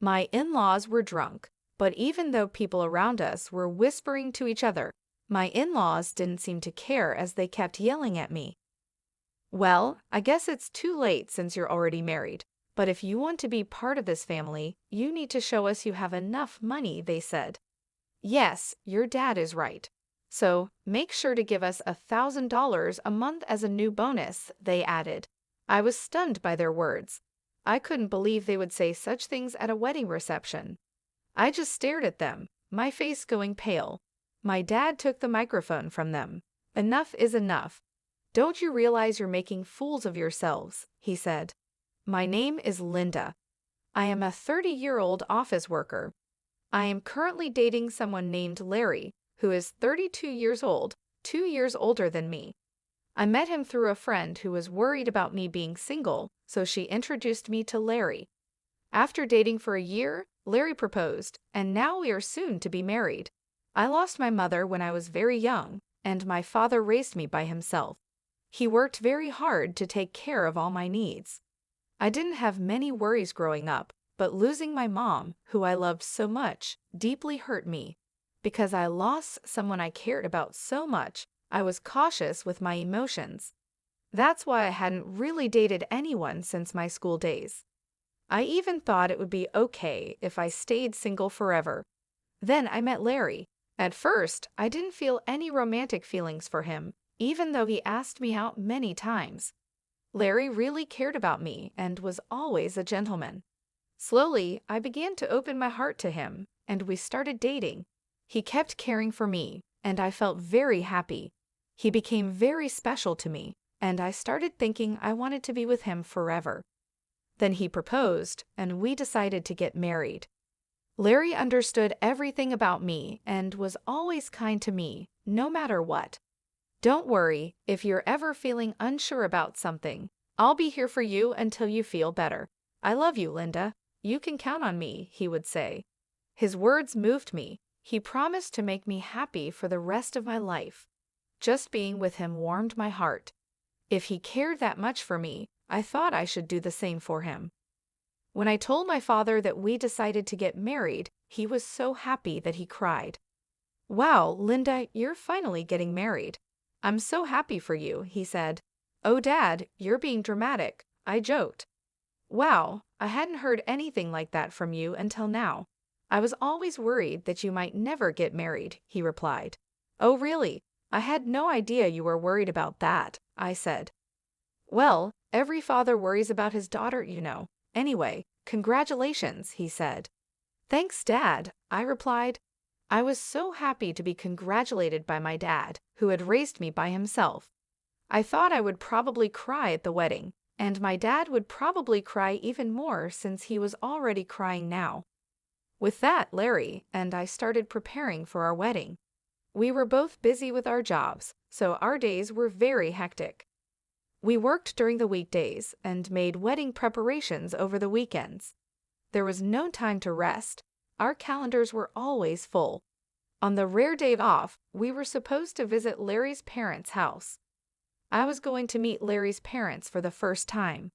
My in-laws were drunk, but even though people around us were whispering to each other, my in-laws didn't seem to care as they kept yelling at me. "Well, I guess it's too late since you're already married, but if you want to be part of this family, you need to show us you have enough money," they said. "Yes, your dad is right. So, make sure to give us $1,000 a month as a new bonus," they added. I was stunned by their words. I couldn't believe they would say such things at a wedding reception. I just stared at them, my face going pale. My dad took the microphone from them. "Enough is enough. Don't you realize you're making fools of yourselves?" he said. "My name is Linda. I am a 30-year-old office worker. I am currently dating someone named Larry, who is 32 years old, 2 years older than me. I met him through a friend who was worried about me being single, so she introduced me to Larry. After dating for a year, Larry proposed, and now we are soon to be married. I lost my mother when I was very young, and my father raised me by himself. He worked very hard to take care of all my needs. I didn't have many worries growing up, but losing my mom, who I loved so much, deeply hurt me. Because I lost someone I cared about so much, I was cautious with my emotions. That's why I hadn't really dated anyone since my school days. I even thought it would be okay if I stayed single forever. Then I met Larry. At first, I didn't feel any romantic feelings for him, even though he asked me out many times. Larry really cared about me and was always a gentleman. Slowly, I began to open my heart to him, and we started dating. He kept caring for me, and I felt very happy. He became very special to me, and I started thinking I wanted to be with him forever. Then he proposed, and we decided to get married. Larry understood everything about me and was always kind to me, no matter what. "Don't worry, if you're ever feeling unsure about something, I'll be here for you until you feel better. I love you, Linda. You can count on me," he would say. His words moved me. He promised to make me happy for the rest of my life. Just being with him warmed my heart. If he cared that much for me, I thought I should do the same for him. When I told my father that we decided to get married, he was so happy that he cried. "Wow, Linda, you're finally getting married. I'm so happy for you," he said. "Oh, Dad, you're being dramatic," I joked. "Wow, I hadn't heard anything like that from you until now. I was always worried that you might never get married," he replied. "Oh, really? I had no idea you were worried about that," I said. "Well, every father worries about his daughter, you know. Anyway, congratulations," he said. "Thanks, Dad," I replied. I was so happy to be congratulated by my dad, who had raised me by himself. I thought I would probably cry at the wedding, and my dad would probably cry even more since he was already crying now. With that, Larry and I started preparing for our wedding. We were both busy with our jobs, so our days were very hectic. We worked during the weekdays and made wedding preparations over the weekends. There was no time to rest. Our calendars were always full. On the rare day off, we were supposed to visit Larry's parents' house. I was going to meet Larry's parents for the first time.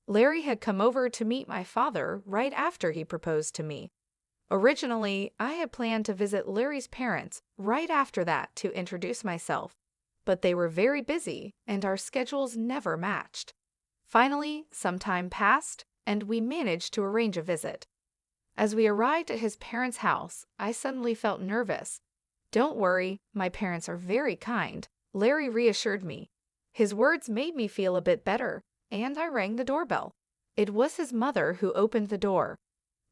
Larry had come over to meet my father right after he proposed to me. Originally, I had planned to visit Larry's parents right after that to introduce myself, but they were very busy and our schedules never matched. Finally, some time passed, and we managed to arrange a visit. As we arrived at his parents' house, I suddenly felt nervous. "Don't worry, my parents are very kind," Larry reassured me. His words made me feel a bit better, and I rang the doorbell. It was his mother who opened the door.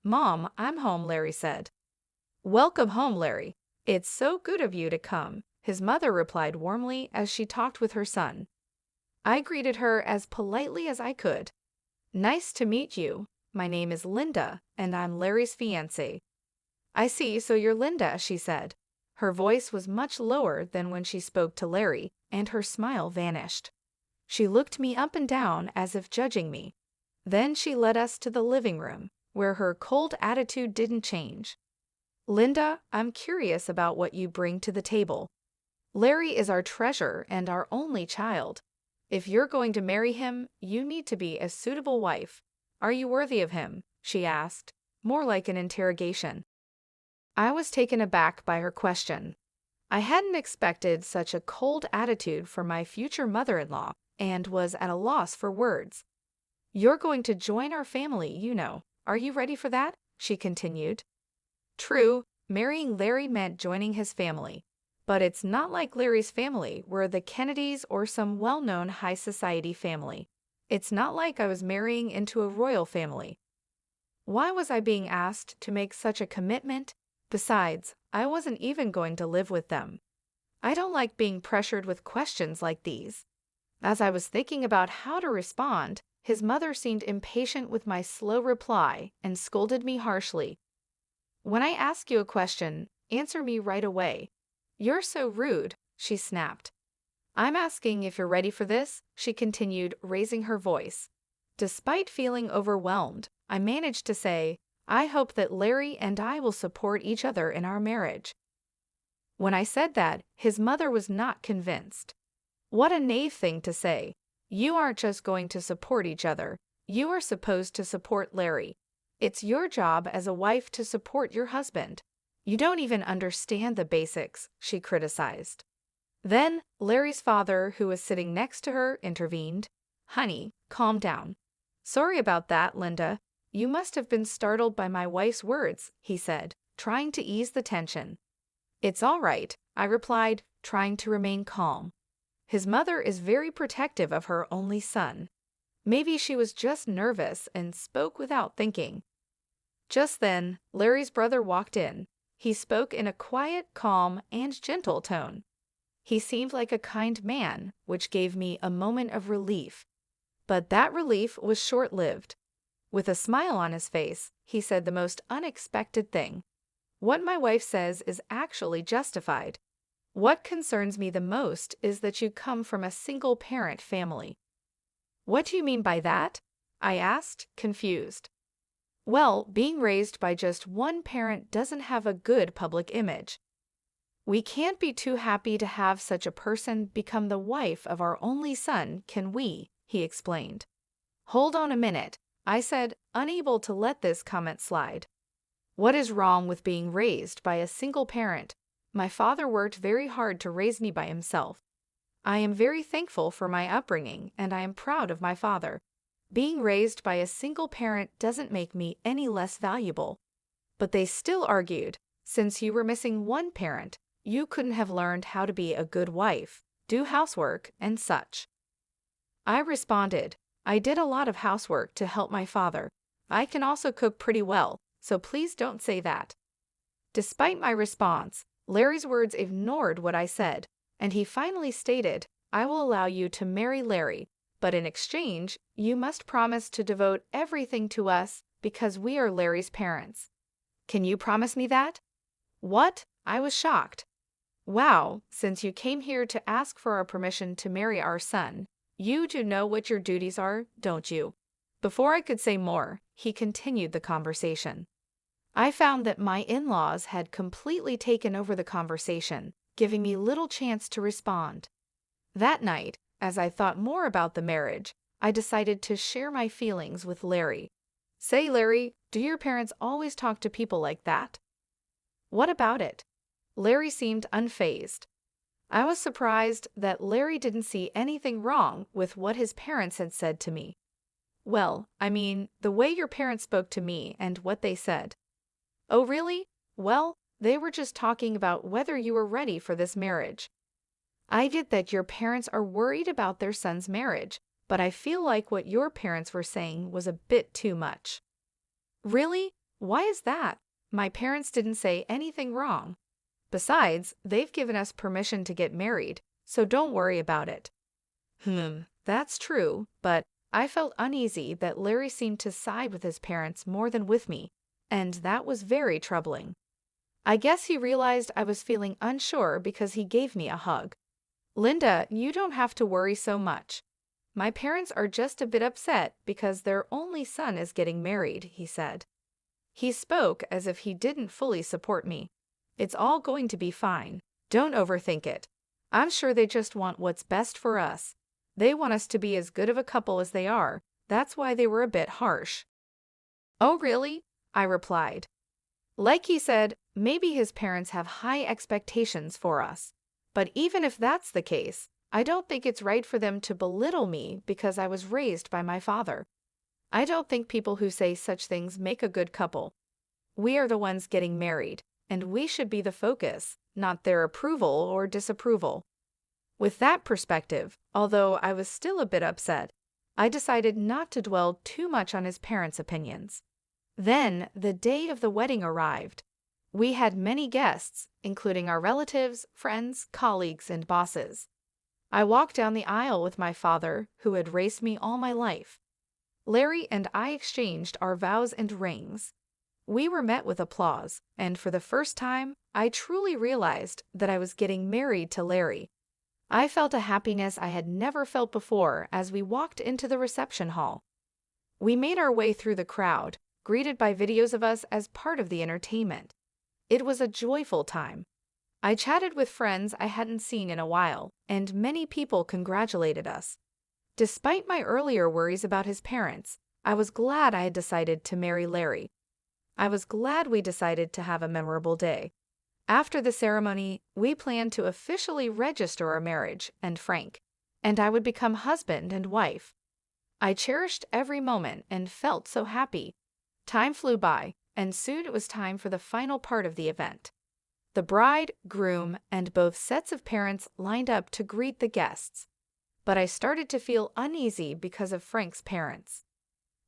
"Mom, I'm home," Larry said. "Welcome home, Larry. It's so good of you to come," his mother replied warmly as she talked with her son. I greeted her as politely as I could. "Nice to meet you. My name is Linda, and I'm Larry's fiancée." "I see, so you're Linda," she said. Her voice was much lower than when she spoke to Larry, and her smile vanished. She looked me up and down as if judging me. Then she led us to the living room, where her cold attitude didn't change. "Linda, I'm curious about what you bring to the table. Larry is our treasure and our only child. If you're going to marry him, you need to be a suitable wife. Are you worthy of him?" she asked. more like an interrogation. I was taken aback by her question. I hadn't expected such a cold attitude from my future mother-in-law and was at a loss for words. "You're going to join our family, you know. Are you ready for that?" she continued. True, marrying Larry meant joining his family. But it's not like Larry's family were the Kennedys or some well-known high society family. It's not like I was marrying into a royal family. Why was I being asked to make such a commitment? Besides, I wasn't even going to live with them. I don't like being pressured with questions like these. As I was thinking about how to respond, his mother seemed impatient with my slow reply and scolded me harshly. "When I ask you a question, answer me right away. You're so rude," she snapped. "I'm asking if you're ready for this," she continued, raising her voice. Despite feeling overwhelmed, I managed to say, "I hope that Larry and I will support each other in our marriage." When I said that, his mother was not convinced. What a naive thing to say. You aren't just going to support each other. You are supposed to support Larry. It's your job as a wife to support your husband. You don't even understand the basics, she criticized. Then, Larry's father, who was sitting next to her, intervened. "Honey, calm down. Sorry about that, Linda. You must have been startled by my wife's words," he said, trying to ease the tension. "It's all right," I replied, trying to remain calm. His mother is very protective of her only son. Maybe she was just nervous and spoke without thinking. Just then, Larry's brother walked in. He spoke in a quiet, calm, and gentle tone. He seemed like a kind man, which gave me a moment of relief. But that relief was short-lived. With a smile on his face, he said the most unexpected thing. "What my wife says is actually justified. What concerns me the most is that you come from a single-parent family." "What do you mean by that?" I asked, confused. "Well, being raised by just one parent doesn't have a good public image. We can't be too happy to have such a person become the wife of our only son, can we?" he explained. "Hold on a minute," I said, unable to let this comment slide. "What is wrong with being raised by a single parent? My father worked very hard to raise me by himself. I am very thankful for my upbringing, and I am proud of my father. Being raised by a single parent doesn't make me any less valuable." But they still argued, since you were missing one parent, you couldn't have learned how to be a good wife, do housework, and such. I responded, "I did a lot of housework to help my father. I can also cook pretty well, so please don't say that." Despite my response, Larry's words ignored what I said, and he finally stated, "I will allow you to marry Larry, but in exchange, you must promise to devote everything to us because we are Larry's parents. Can you promise me that?" "What?" I was shocked. "Wow, since you came here to ask for our permission to marry our son, you do know what your duties are, don't you?" Before I could say more, he continued the conversation. I found that my in-laws had completely taken over the conversation, giving me little chance to respond. That night, as I thought more about the marriage, I decided to share my feelings with Larry. "Say, Larry, do your parents always talk to people like that?" "What about it?" Larry seemed unfazed. I was surprised that Larry didn't see anything wrong with what his parents had said to me. "Well, I mean, the way your parents spoke to me and what they said." "Oh, really? Well, they were just talking about whether you were ready for this marriage." "I get that your parents are worried about their son's marriage, but I feel like what your parents were saying was a bit too much." "Really? Why is that? My parents didn't say anything wrong. Besides, they've given us permission to get married, so don't worry about it." That's true, but I felt uneasy that Larry seemed to side with his parents more than with me, and that was very troubling. I guess he realized I was feeling unsure because he gave me a hug. "Linda, you don't have to worry so much. My parents are just a bit upset because their only son is getting married," he said. He spoke as if he didn't fully support me. "It's all going to be fine. Don't overthink it. I'm sure they just want what's best for us. They want us to be as good of a couple as they are. That's why they were a bit harsh." "Oh, really?" I replied. Like he said, maybe his parents have high expectations for us. But even if that's the case, I don't think it's right for them to belittle me because I was raised by my father. I don't think people who say such things make a good couple. We are the ones getting married, and we should be the focus, not their approval or disapproval. With that perspective, although I was still a bit upset, I decided not to dwell too much on his parents' opinions. Then, the day of the wedding arrived. We had many guests, including our relatives, friends, colleagues, and bosses. I walked down the aisle with my father, who had raised me all my life. Larry and I exchanged our vows and rings. We were met with applause, and for the first time, I truly realized that I was getting married to Larry. I felt a happiness I had never felt before as we walked into the reception hall. We made our way through the crowd, greeted by videos of us as part of the entertainment. It was a joyful time. I chatted with friends I hadn't seen in a while, and many people congratulated us. Despite my earlier worries about his parents, I was glad I had decided to marry Larry. I was glad we decided to have a memorable day. After the ceremony, we planned to officially register our marriage and Frank, and I would become husband and wife. I cherished every moment and felt so happy. Time flew by, and soon it was time for the final part of the event. The bride, groom, and both sets of parents lined up to greet the guests. But I started to feel uneasy because of Frank's parents.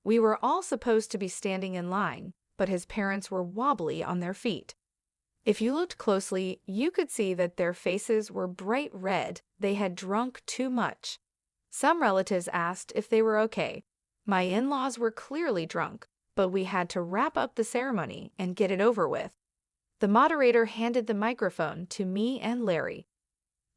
We were all supposed to be standing in line, but his parents were wobbly on their feet. If you looked closely, you could see that their faces were bright red. They had drunk too much. Some relatives asked if they were okay. My in-laws were clearly drunk, but we had to wrap up the ceremony and get it over with. The moderator handed the microphone to me and Larry.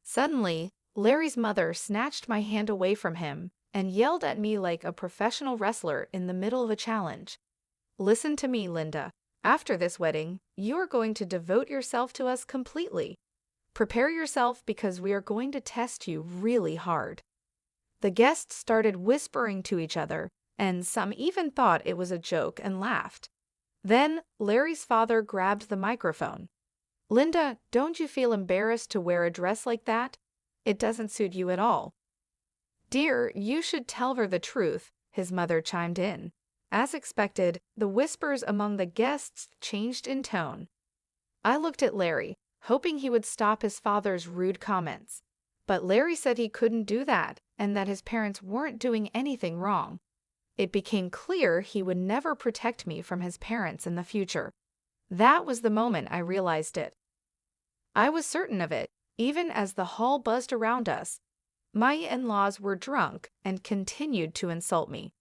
Suddenly, Larry's mother snatched my hand away from him and yelled at me like a professional wrestler in the middle of a challenge. Listen to me, Linda. After this wedding, you are going to devote yourself to us completely. Prepare yourself because we are going to test you really hard. The guests started whispering to each other, and some even thought it was a joke and laughed. Then, Larry's father grabbed the microphone. Linda, don't you feel embarrassed to wear a dress like that? It doesn't suit you at all. Dear, you should tell her the truth, his mother chimed in. As expected, the whispers among the guests changed in tone. I looked at Larry, hoping he would stop his father's rude comments. But Larry said he couldn't do that and that his parents weren't doing anything wrong. It became clear he would never protect me from his parents in the future. That was the moment I realized it. I was certain of it, even as the hall buzzed around us. My in-laws were drunk and continued to insult me.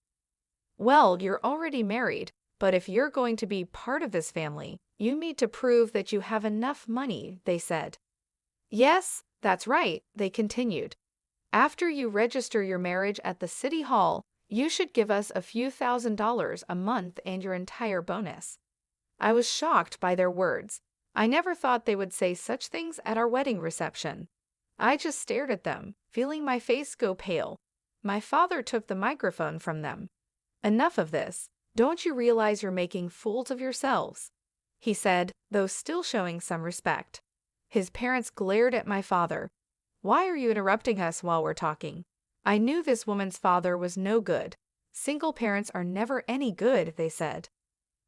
Well, you're already married, but if you're going to be part of this family, you need to prove that you have enough money, they said. Yes, that's right, they continued. After you register your marriage at the city hall, you should give us a few $1,000s a month and your entire bonus. I was shocked by their words. I never thought they would say such things at our wedding reception. I just stared at them, feeling my face go pale. My father took the microphone from them. Enough of this. Don't you realize you're making fools of yourselves? He said, though still showing some respect. His parents glared at my father. Why are you interrupting us while we're talking? I knew this woman's father was no good. Single parents are never any good, they said.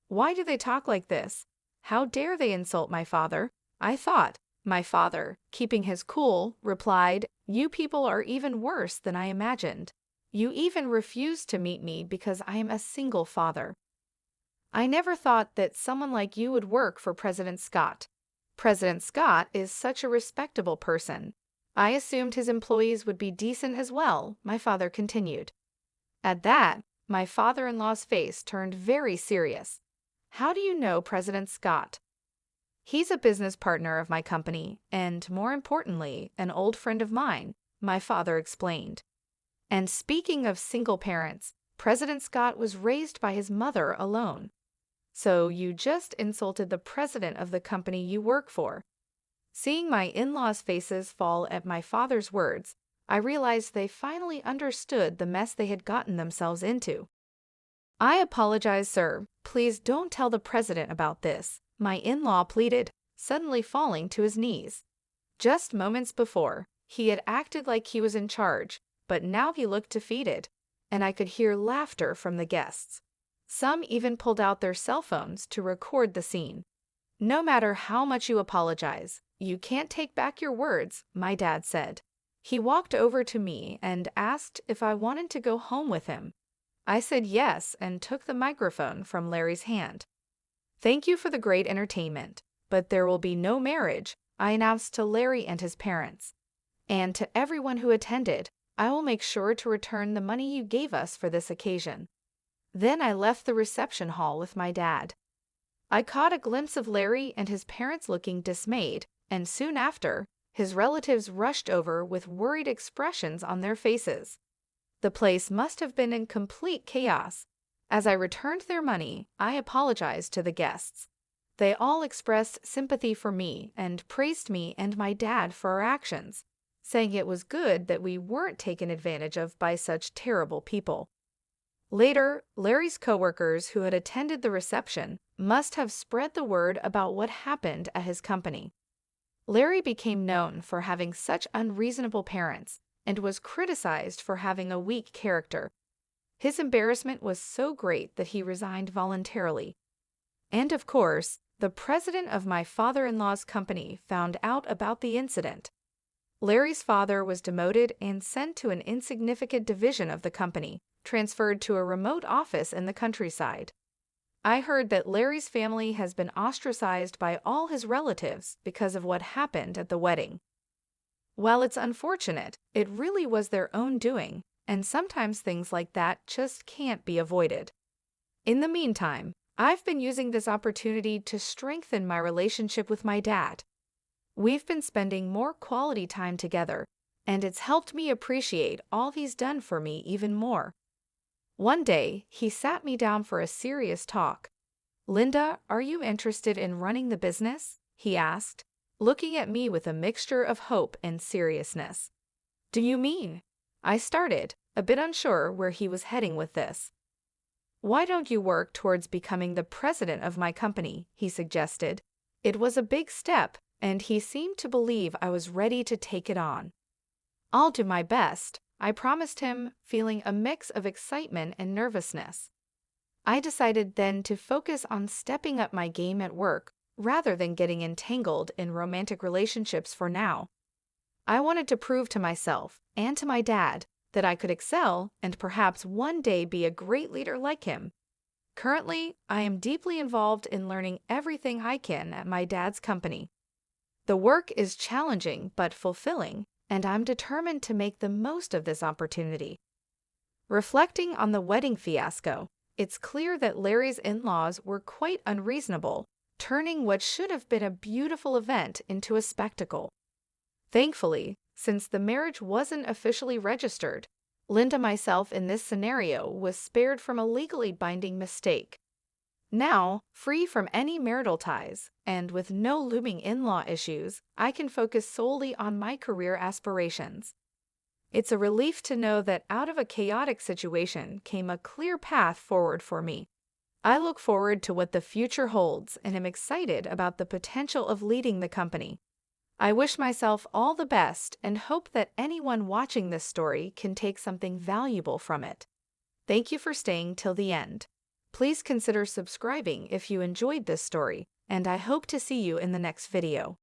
Why do they talk like this? How dare they insult my father? I thought. My father, keeping his cool, replied, You people are even worse than I imagined. You even refuse to meet me because I am a single father. I never thought that someone like you would work for President Scott. President Scott is such a respectable person. I assumed his employees would be decent as well, my father continued. At that, my father-in-law's face turned very serious. How do you know President Scott? He's a business partner of my company, and more importantly, an old friend of mine, my father explained. And speaking of single parents, President Scott was raised by his mother alone. So you just insulted the president of the company you work for. Seeing my in-laws' faces fall at my father's words, I realized they finally understood the mess they had gotten themselves into. I apologize, sir. Please don't tell the president about this, my in-law pleaded, suddenly falling to his knees. Just moments before, he had acted like he was in charge, but now he looked defeated, and I could hear laughter from the guests. Some even pulled out their cell phones to record the scene. No matter how much you apologize, you can't take back your words, my dad said. He walked over to me and asked if I wanted to go home with him. I said yes and took the microphone from Larry's hand. Thank you for the great entertainment, but there will be no marriage, I announced to Larry and his parents. And to everyone who attended, I will make sure to return the money you gave us for this occasion. Then I left the reception hall with my dad. I caught a glimpse of Larry and his parents looking dismayed, and soon after, his relatives rushed over with worried expressions on their faces. The place must have been in complete chaos. As I returned their money, I apologized to the guests. They all expressed sympathy for me and praised me and my dad for our actions, saying it was good that we weren't taken advantage of by such terrible people. Later, Larry's coworkers who had attended the reception must have spread the word about what happened at his company. Larry became known for having such unreasonable parents and was criticized for having a weak character. His embarrassment was so great that he resigned voluntarily. And of course, the president of my father-in-law's company found out about the incident. Larry's father was demoted and sent to an insignificant division of the company, transferred to a remote office in the countryside. I heard that Larry's family has been ostracized by all his relatives because of what happened at the wedding. While it's unfortunate, it really was their own doing, and sometimes things like that just can't be avoided. In the meantime, I've been using this opportunity to strengthen my relationship with my dad. We've been spending more quality time together, and it's helped me appreciate all he's done for me even more. One day, he sat me down for a serious talk. "Linda, are you interested in running the business?" he asked, looking at me with a mixture of hope and seriousness. "Do you mean?" I started, a bit unsure where he was heading with this. "Why don't you work towards becoming the president of my company?" he suggested. It was a big step, and he seemed to believe I was ready to take it on. "I'll do my best," I promised him, feeling a mix of excitement and nervousness. I decided then to focus on stepping up my game at work rather than getting entangled in romantic relationships for now. I wanted to prove to myself and to my dad that I could excel and perhaps one day be a great leader like him. Currently, I am deeply involved in learning everything I can at my dad's company. The work is challenging but fulfilling, and I'm determined to make the most of this opportunity. Reflecting on the wedding fiasco, it's clear that Larry's in-laws were quite unreasonable, turning what should have been a beautiful event into a spectacle. Thankfully, since the marriage wasn't officially registered, Linda myself in this scenario was spared from a legally binding mistake. Now, free from any marital ties, and with no looming in-law issues, I can focus solely on my career aspirations. It's a relief to know that out of a chaotic situation came a clear path forward for me. I look forward to what the future holds and am excited about the potential of leading the company. I wish myself all the best and hope that anyone watching this story can take something valuable from it. Thank you for staying till the end. Please consider subscribing if you enjoyed this story, and I hope to see you in the next video.